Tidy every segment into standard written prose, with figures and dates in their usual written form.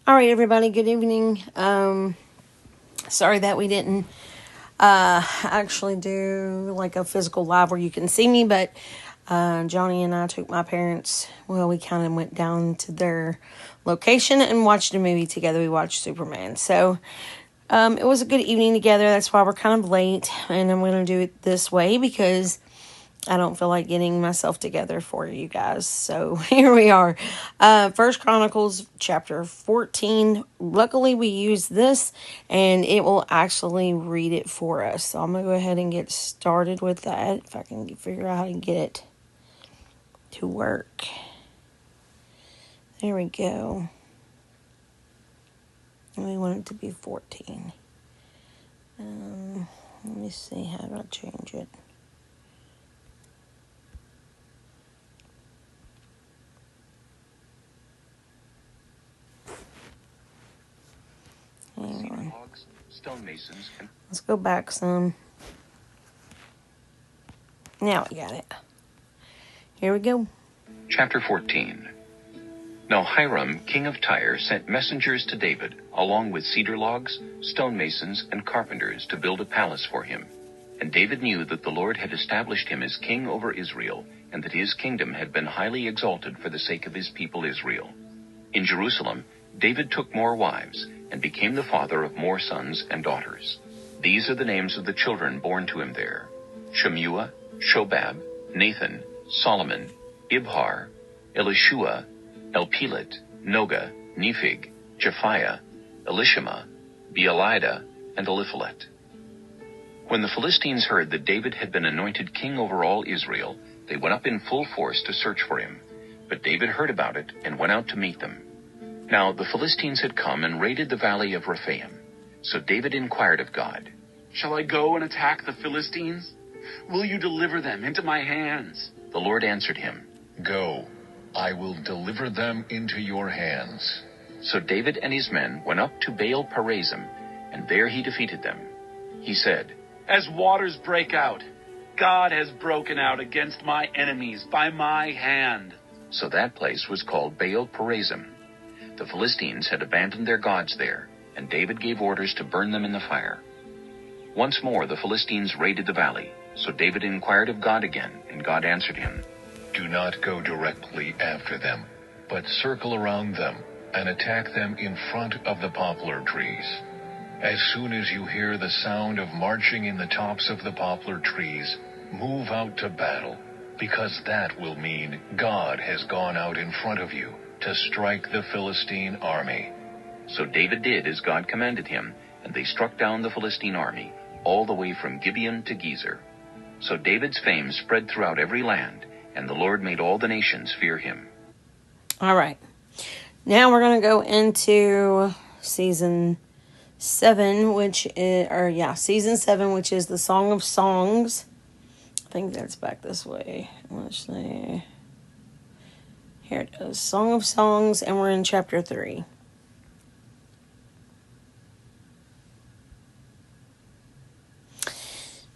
All right, everybody, good evening. Sorry that we didn't actually do like a physical live where you can see me, but Johnny and I took my parents, well, we kind of went down to their location and watched a movie together. We watched Superman. So it was a good evening together. That's why we're kind of late, and I'm going to do it this way because I don't feel like getting myself together for you guys. So here we are. First Chronicles chapter 14. Luckily we use this and it will actually read it for us. So I'm going to go ahead and get started with that. If I can figure out how to get it to work. There we go. We want it to be 14. Let me see how do I change it. Let's go back some. Now we got it. Here we go. Chapter 14. Now Hiram, king of Tyre, sent messengers to David, along with cedar logs, stonemasons, and carpenters, to build a palace for him. And David knew that the Lord had established him as king over Israel, and that his kingdom had been highly exalted for the sake of his people Israel. In Jerusalem, David took more wives, and became the father of more sons and daughters. These are the names of the children born to him there: Shemuah, Shobab, Nathan, Solomon, Ibhar, Elishua, Elpelet, Noga, Nephig, Japhiah, Elishama, Beelida, and Eliphalet. When the Philistines heard that David had been anointed king over all Israel, they went up in full force to search for him. But David heard about it and went out to meet them. Now the Philistines had come and raided the valley of Rephaim. So David inquired of God, "Shall I go and attack the Philistines? Will you deliver them into my hands?" The Lord answered him, "Go, I will deliver them into your hands." So David and his men went up to Baal Perazim, and there he defeated them. He said, "As waters break out, God has broken out against my enemies by my hand." So that place was called Baal Perazim. The Philistines had abandoned their gods there, and David gave orders to burn them in the fire. Once more the Philistines raided the valley, so David inquired of God again, and God answered him, "Do not go directly after them, but circle around them and attack them in front of the poplar trees. As soon as you hear the sound of marching in the tops of the poplar trees, move out to battle, because that will mean God has gone out in front of you to strike the Philistine army." So David did as God commanded him, and they struck down the Philistine army, all the way from Gibeon to Gezer. So David's fame spread throughout every land, and the Lord made all the nations fear him. All right. Now we're going to go into season 7, season 7, which is the Song of Songs. I think that's back this way. Let's see. Here it is. Song of Songs, and we're in chapter 3.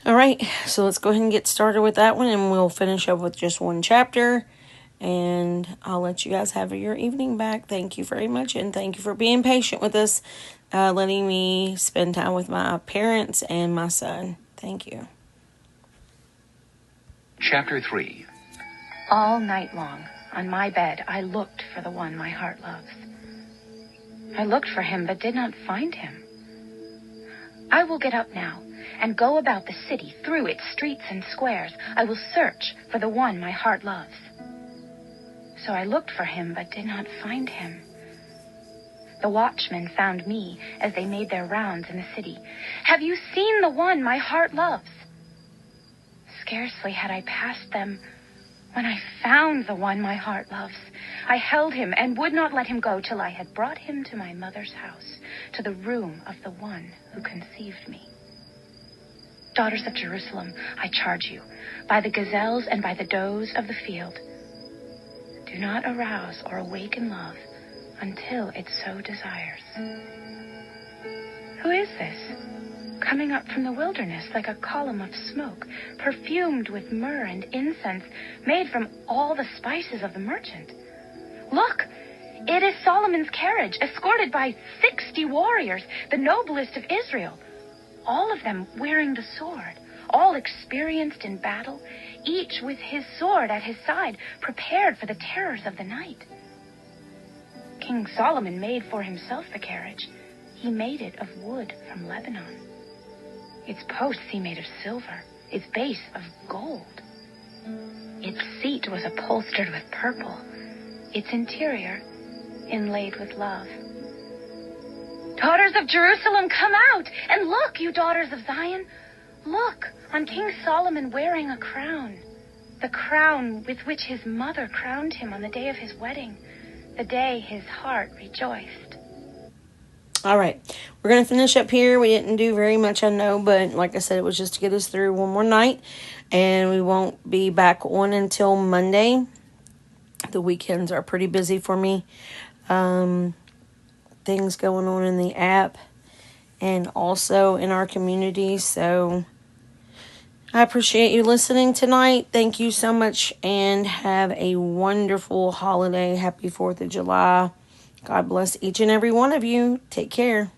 All right, so let's go ahead and get started with that one, and we'll finish up with just one chapter, and I'll let you guys have your evening back. Thank you very much, and thank you for being patient with us, letting me spend time with my parents and my son. Thank you. Chapter 3. All night long, on my bed, I looked for the one my heart loves. I looked for him, but did not find him. I will get up now and go about the city, through its streets and squares. I will search for the one my heart loves. So I looked for him, but did not find him. The watchmen found me as they made their rounds in the city. "Have you seen the one my heart loves?" Scarcely had I passed them when I found the one my heart loves. I held him and would not let him go till I had brought him to my mother's house, to the room of the one who conceived me. Daughters of Jerusalem, I charge you, by the gazelles and by the does of the field, do not arouse or awaken love until it so desires. Who is this, coming up from the wilderness like a column of smoke, perfumed with myrrh and incense, made from all the spices of the merchant? Look, It is Solomon's carriage, escorted by 60 warriors, the noblest of Israel, all of them wearing the sword, all experienced in battle, each with his sword at his side, prepared for the terrors of the night. King Solomon made for himself the carriage. He made it of wood from Lebanon. Its posts he made of silver, its base of gold. Its seat was upholstered with purple, its interior inlaid with love. Daughters of Jerusalem, come out, and look, you daughters of Zion. Look on King Solomon wearing a crown, the crown with which his mother crowned him on the day of his wedding, the day his heart rejoiced. All right, we're going to finish up here. We didn't do very much, I know, but like I said, it was just to get us through one more night, and we won't be back on until Monday. The weekends are pretty busy for me. Things going on in the app and also in our community, so I appreciate you listening tonight. Thank you so much, and have a wonderful holiday. Happy 4th of July. God bless each and every one of you. Take care.